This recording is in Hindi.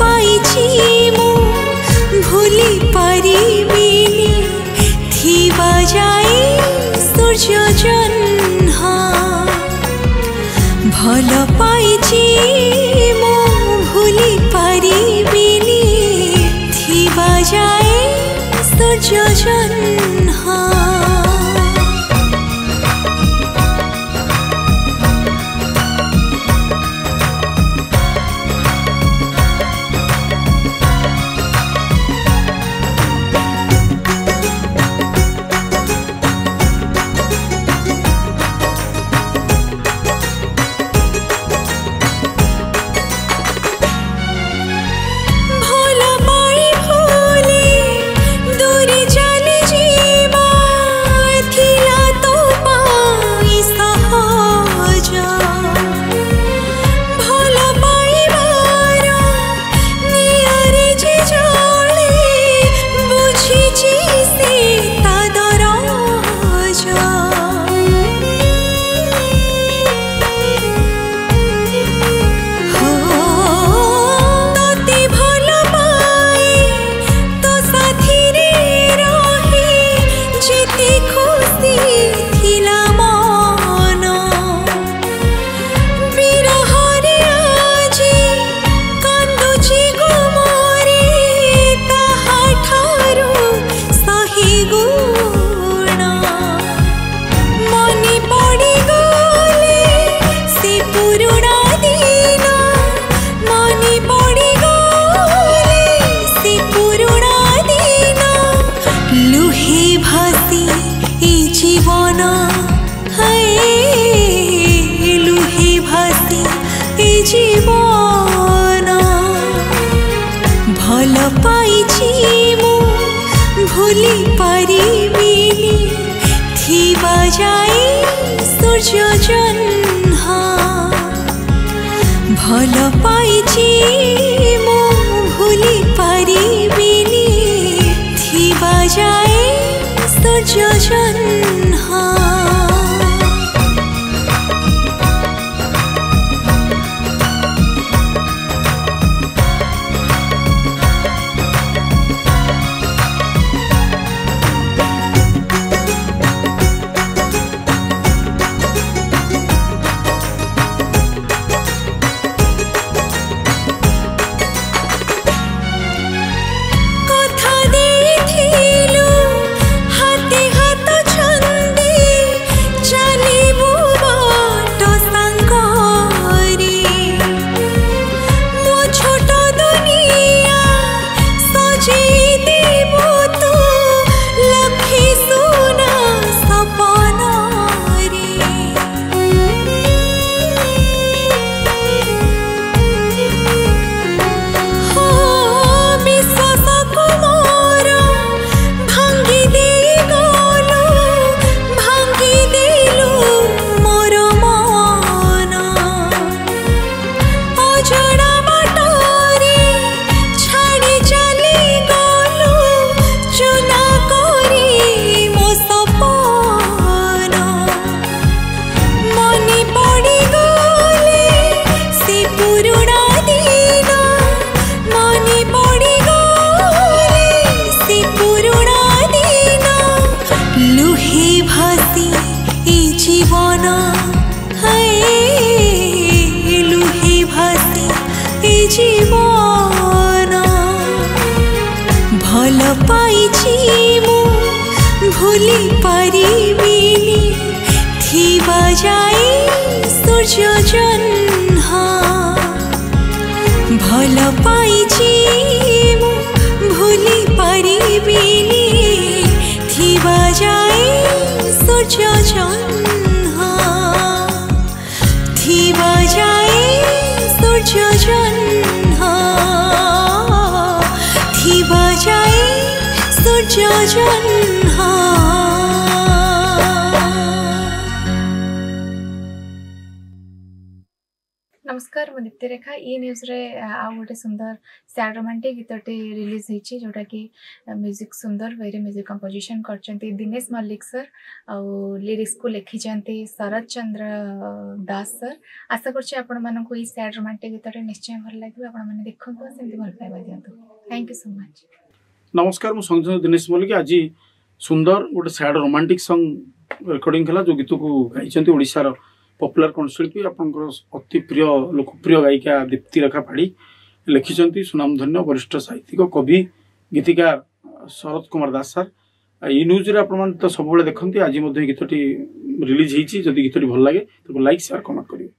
पाइछि मु भूली पारिबिनी थिबा जाए सूर्य जन्हा भल पाइछि मु भूली पारिबिनी थिबा जाए सूर्य जन्हा भूली पारिबिनी थिबा जाए सूर्य जन्हा भल पाइछि मु भूली पारिबिनी थिबा जाए सूर्य जन्हा भल पाइछि मु भूली पारिबिनी थिबा जाए सूर्य जन्हा भल पाइछि मु भूली पारिबिनी थिबा जाए सूर्य जन्हा थिबा जाए सूर्य जन्हा थिबा जाए सूर्य जन्हा। नमस्कार मु दीप्ति रेखा ई न्यूज रे आ गोटे सुंदर सैड रोमांटिक गीतटे रिलीज होईची जोटा कि म्यूजिक सुंदर वेरी म्यूजिक कंपोजिशन करचंती दिनेश मल्लिक सर आ लिरिक्स को लिखी चंती शरद चंद्र दास सर आशा करछि आपण मानन को ई सैड रोमांटिक गीतटे निश्चय भल लागिबो आपण माने देखंतु सेमति भल पाइबा दियंतु थैंक यू सो मच नमस्कार मु संजय दिनेश मल्लिक आज सुंदर गोटे सैड रोमांटिक सॉन्ग रिकॉर्डिंग कला जो गीत को गाइचंती ओडिसा रो पॉपुलर कंठशिल्पी आपनकर अति प्रिय लोकप्रिय गायिका दीप्ति रेखा पाड़ी लिखिं सुनामधन्य वरिष्ठ साहित्यिक कवि गीतिकार शरद कुमार दास सर ई न्यूज रे आप तो सब देखते आज गीतटी रिलीज होती जदि गीतटी भल लगे तो लाइक शेयर कमेंट करेंगे।